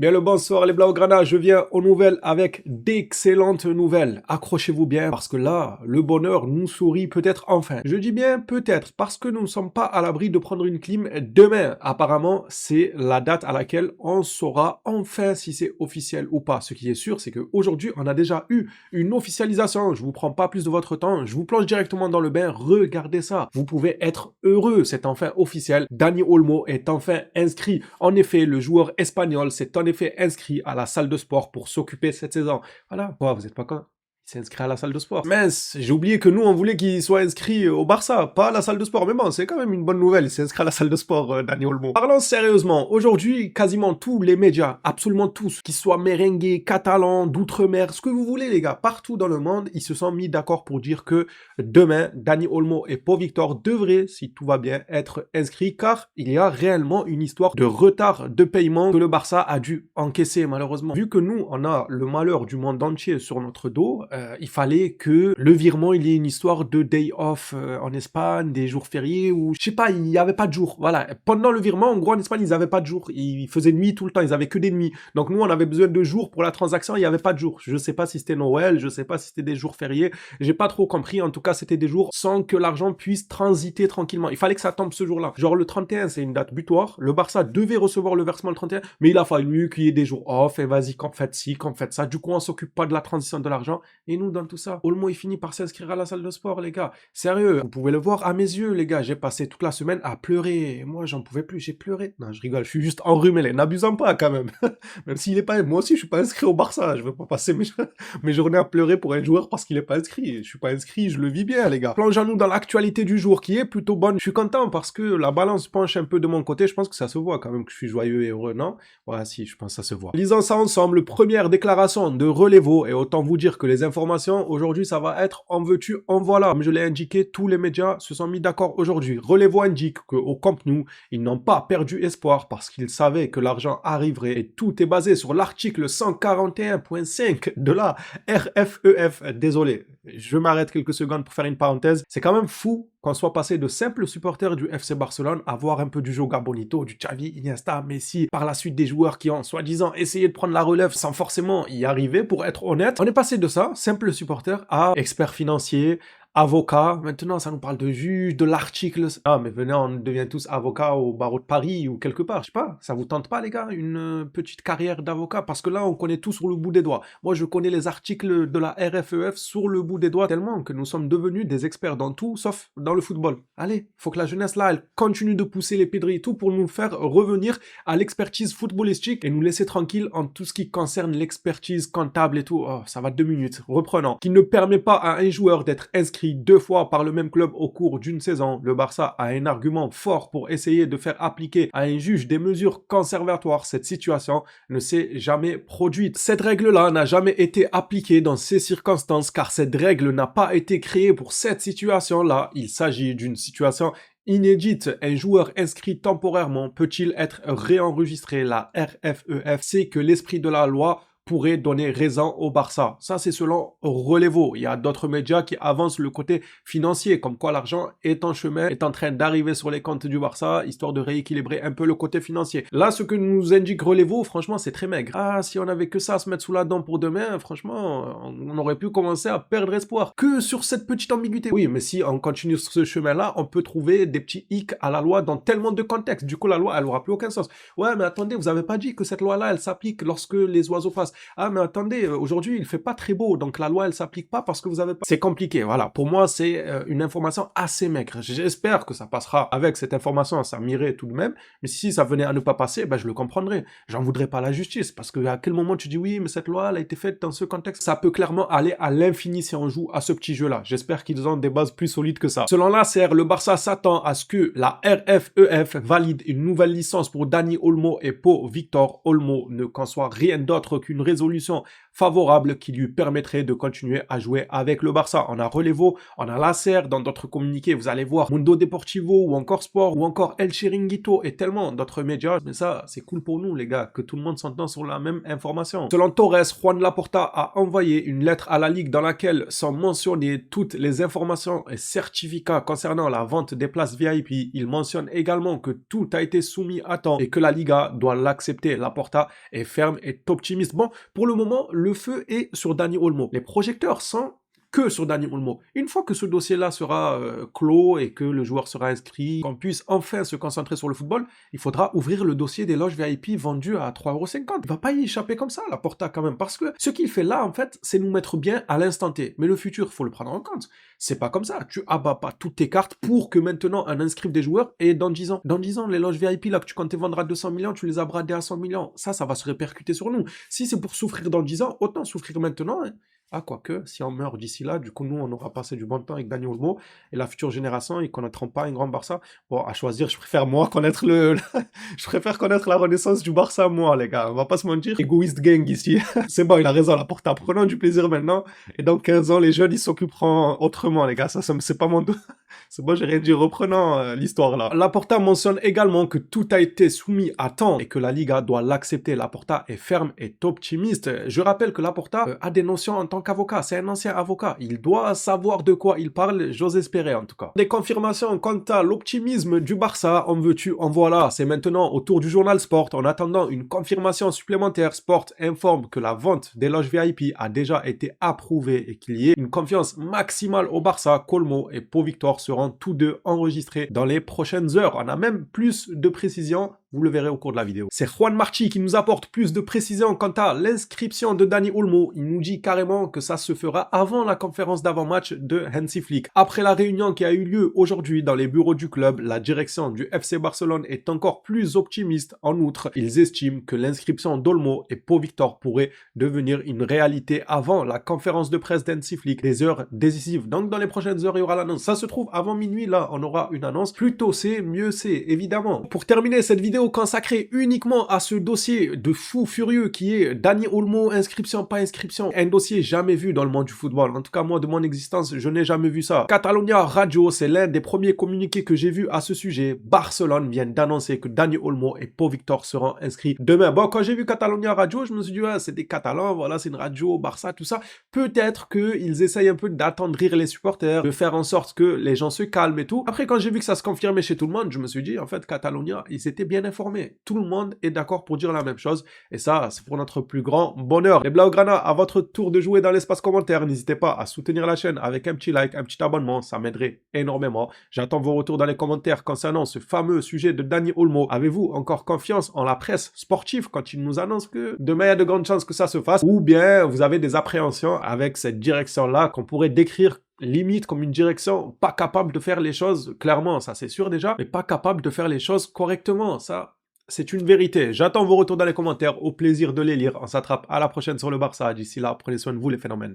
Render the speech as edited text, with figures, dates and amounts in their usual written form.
Bien le bonsoir les Blaugrana, je viens aux nouvelles avec d'excellentes nouvelles. Accrochez-vous bien parce que là, le bonheur nous sourit peut-être enfin. Je dis bien peut-être parce que nous ne sommes pas à l'abri de prendre une clim demain. Apparemment, c'est la date à laquelle on saura enfin si c'est officiel ou pas. Ce qui est sûr, c'est qu'aujourd'hui, on a déjà eu une officialisation. Je vous prends pas plus de votre temps, je vous plonge directement dans le bain. Regardez ça. Vous pouvez être heureux, c'est enfin officiel. Dani Olmo est enfin inscrit. En effet, le joueur espagnol s'est en effet inscrit à la salle de sport pour s'occuper cette saison. Voilà. Quoi, vous êtes pas con? Il s'est inscrit à la salle de sport. Mince, j'ai oublié que nous, on voulait qu'il soit inscrit au Barça, pas à la salle de sport. Mais bon, c'est quand même une bonne nouvelle. Il s'est inscrit à la salle de sport, Dani Olmo. Parlons sérieusement. Aujourd'hui, quasiment tous les médias, absolument tous, qu'ils soient merengues, catalans, d'outre-mer, ce que vous voulez, les gars, partout dans le monde, ils se sont mis d'accord pour dire que demain, Dani Olmo et Pau Victor devraient, si tout va bien, être inscrits, car il y a réellement une histoire de retard de paiement que le Barça a dû encaisser, malheureusement. Vu que nous, on a le malheur du monde entier sur notre dos, il fallait que le virement, il y ait une histoire de day off en Espagne, des jours fériés, ou je sais pas, il n'y avait pas de jour. Voilà. Pendant le virement, en gros, en Espagne, ils n'avaient pas de jour. Ils faisaient nuit tout le temps, ils avaient que des nuits. Donc nous, on avait besoin de jours pour la transaction, il n'y avait pas de jour. Je sais pas si c'était Noël, je sais pas si c'était des jours fériés, j'ai pas trop compris. En tout cas, c'était des jours sans que l'argent puisse transiter tranquillement. Il fallait que ça tombe ce jour-là. Genre le 31, c'est une date butoir. Le Barça devait recevoir le versement le 31, mais il a fallu qu'il y ait des jours off, et vas-y, qu'on fait ci, qu'on fait ça. Du coup, on s'occupe pas de la transition de l'argent. Et nous, dans tout ça, Olmo, il finit par s'inscrire à la salle de sport, les gars. Sérieux, vous pouvez le voir à mes yeux, les gars. J'ai passé toute la semaine à pleurer. Et moi, j'en pouvais plus, j'ai pleuré. Non, je rigole, je suis juste enrhumé, les. N'abusons pas, quand même. Même s'il est pas, moi aussi, je suis pas inscrit au Barça. Je veux pas passer mes journées à pleurer pour un joueur parce qu'il est pas inscrit. Je suis pas inscrit, je le vis bien, les gars. Plongeons-nous dans l'actualité du jour, qui est plutôt bonne. Je suis content parce que la balance penche un peu de mon côté. Je pense que ça se voit quand même que je suis joyeux et heureux, non? Ouais, si, je pense que ça se voit. Lisons ça ensemble. Première déclaration de Relevo. Et autant vous dire que les informations, aujourd'hui, ça va être en veux-tu, en voilà. Comme je l'ai indiqué, tous les médias se sont mis d'accord aujourd'hui. Relevo indique qu'au Camp Nou, ils n'ont pas perdu espoir parce qu'ils savaient que l'argent arriverait. Et tout est basé sur l'article 141.5 de la RFEF. Désolé, je m'arrête quelques secondes pour faire une parenthèse. C'est quand même fou qu'on soit passé de simples supporters du FC Barcelone à voir un peu du Joga Bonito, du Xavi, Iniesta, Messi, par la suite des joueurs qui ont soi-disant essayé de prendre la relève sans forcément y arriver, pour être honnête. On est passé de ça, simple supporter, à expert financier, avocat. Maintenant, ça nous parle de juge, de l'article. Ah, mais venez, on devient tous avocats au barreau de Paris ou quelque part. Je sais pas, ça vous tente pas, les gars, une petite carrière d'avocat? Parce que là, on connaît tout sur le bout des doigts. Moi, je connais les articles de la RFEF sur le bout des doigts tellement que nous sommes devenus des experts dans tout, sauf dans le football. Allez, faut que la jeunesse, là, elle continue de pousser les pédris et tout pour nous faire revenir à l'expertise footballistique et nous laisser tranquilles en tout ce qui concerne l'expertise comptable et tout. Oh, ça va 2 minutes. Reprenons. Qui ne permet pas à un joueur d'être inscrit 2 fois par le même club au cours d'une saison. Le Barça a un argument fort pour essayer de faire appliquer à un juge des mesures conservatoires. Cette situation ne s'est jamais produite. Cette règle-là n'a jamais été appliquée dans ces circonstances car cette règle n'a pas été créée pour cette situation-là. Il s'agit d'une situation inédite. Un joueur inscrit temporairement peut-il être réenregistré? La RFEF sait que l'esprit de la loi pourrait donner raison au Barça. Ça, c'est selon Relevo. Il y a d'autres médias qui avancent le côté financier, comme quoi l'argent est en chemin, est en train d'arriver sur les comptes du Barça, histoire de rééquilibrer un peu le côté financier. Là, ce que nous indique Relevo, franchement, c'est très maigre. Ah, si on avait que ça à se mettre sous la dent pour demain, franchement, on aurait pu commencer à perdre espoir. Que sur cette petite ambiguïté. Oui, mais si on continue sur ce chemin-là, on peut trouver des petits hicks à la loi dans tellement de contextes. Du coup, la loi, elle aura plus aucun sens. Ouais, mais attendez, vous avez pas dit que cette loi-là, elle s'applique lorsque les oiseaux passent. Ah, mais attendez, aujourd'hui, il fait pas très beau, donc la loi, elle s'applique pas parce que vous avez pas... C'est compliqué, voilà. Pour moi, c'est une information assez maigre. J'espère que ça passera avec cette information, ça m'irait tout de même. Mais si ça venait à ne pas passer, ben, je le comprendrais. J'en voudrais pas à la justice, parce que à quel moment tu dis oui, mais cette loi, elle a été faite dans ce contexte. Ça peut clairement aller à l'infini si on joue à ce petit jeu-là. J'espère qu'ils ont des bases plus solides que ça. Selon l'ACR, le Barça s'attend à ce que la RFEF valide une nouvelle licence pour Dani Olmo et Pau Victor. Olmo ne conçoit rien d'autre qu'une résolution favorable qui lui permettrait de continuer à jouer avec le Barça. On a Relevo, on a Lasser dans d'autres communiqués, vous allez voir Mundo Deportivo ou encore Sport ou encore El Chiringuito et tellement d'autres médias. Mais ça, c'est cool pour nous les gars, que tout le monde s'entend sur la même information. Selon Torres, Juan Laporta a envoyé une lettre à la Ligue dans laquelle sont mentionnées toutes les informations et certificats concernant la vente des places VIP. Il mentionne également que tout a été soumis à temps et que la Liga doit l'accepter. Laporta est ferme et optimiste. Bon, pour le moment, le feu est sur Dani Olmo. Les projecteurs sont que sur Dani Olmo. Une fois que ce dossier-là sera clos et que le joueur sera inscrit, qu'on puisse enfin se concentrer sur le football, il faudra ouvrir le dossier des loges VIP vendues à 3,50 €. Il va pas y échapper comme ça, Laporta, quand même, parce que ce qu'il fait là, en fait, c'est nous mettre bien à l'instant T. Mais le futur, faut le prendre en compte. C'est pas comme ça. Tu abats pas toutes tes cartes pour que maintenant on inscrive des joueurs et dans 10 ans. Dans 10 ans, les loges VIP, là, que tu comptais vendre à 200 millions, tu les as bradées à 100 millions. Ça va se répercuter sur nous. Si c'est pour souffrir dans 10 ans, autant souffrir maintenant, hein. Ah, quoique, si on meurt d'ici là, du coup, nous, on aura passé du bon temps avec Dani Olmo et la future génération, ils connaîtront pas un grand Barça. Bon, à choisir, je préfère moi connaître je préfère connaître la renaissance du Barça, moi, les gars. On va pas se mentir. Égoïste gang ici. C'est bon, il a raison, Laporta. Prenons du plaisir maintenant. Et dans 15 ans, les jeunes, ils s'occuperont autrement, les gars. Ça c'est pas mon dos. C'est bon, j'ai rien dit. Reprenons l'histoire, là. Laporta mentionne également que tout a été soumis à temps et que la Liga doit l'accepter. Laporta est ferme et optimiste. Je rappelle que Laporta a des notions en tant qu'avocat, c'est un ancien avocat, il doit savoir de quoi il parle, j'ose espérer en tout cas. Des confirmations quant à l'optimisme du Barça, en veux-tu, en voilà, c'est maintenant au tour du journal Sport. En attendant une confirmation supplémentaire, Sport informe que la vente des loges VIP a déjà été approuvée et qu'il y ait une confiance maximale au Barça. Colmo et Pau Victor seront tous deux enregistrés dans les prochaines heures. On a même plus de précisions. Vous le verrez au cours de la vidéo. C'est Juan Marchi qui nous apporte plus de précisions quant à l'inscription de Dani Olmo. Il nous dit carrément que ça se fera avant la conférence d'avant-match de Hansi Flick. Après la réunion qui a eu lieu aujourd'hui dans les bureaux du club, la direction du FC Barcelone est encore plus optimiste. En outre, ils estiment que l'inscription d'Olmo et Pau Victor pourrait devenir une réalité avant la conférence de presse d'Hansi Flick. Des heures décisives. Donc dans les prochaines heures, il y aura l'annonce. Ça se trouve avant minuit, là, on aura une annonce. Plus tôt c'est, mieux c'est, évidemment. Pour terminer cette vidéo consacrée uniquement à ce dossier de fou furieux qui est Dani Olmo, inscription, pas inscription. Un dossier jamais vu dans le monde du football. En tout cas, moi, de mon existence, je n'ai jamais vu ça. Catalonia Radio, c'est l'un des premiers communiqués que j'ai vu à ce sujet. Barcelone vient d'annoncer que Dani Olmo et Pau Victor seront inscrits demain. Bon, quand j'ai vu Catalonia Radio, je me suis dit, ouais, c'est des Catalans, voilà, c'est une radio, Barça, tout ça. Peut-être qu'ils essayent un peu d'attendrir les supporters, de faire en sorte que les gens se calment et tout. Après, quand j'ai vu que ça se confirmait chez tout le monde, je me suis dit, en fait, Catalonia, ils étaient bien informés. Tout le monde est d'accord pour dire la même chose. Et ça, c'est pour notre plus grand bonheur. Les Blaugrana, à votre tour de jouer dans l'espace commentaire. N'hésitez pas à soutenir la chaîne avec un petit like, un petit abonnement. Ça m'aiderait énormément. J'attends vos retours dans les commentaires concernant ce fameux sujet de Dani Olmo. Avez-vous encore confiance en la presse sportive quand ils nous annoncent que demain, il y a de grandes chances que ça se fasse? Ou bien, vous avez des appréhensions avec cette direction-là qu'on pourrait décrire limite comme une direction pas capable de faire les choses, clairement, ça c'est sûr déjà, mais pas capable de faire les choses correctement, ça c'est une vérité. J'attends vos retours dans les commentaires, au plaisir de les lire. On s'attrape à la prochaine sur le Barça. D'ici là, prenez soin de vous les phénomènes.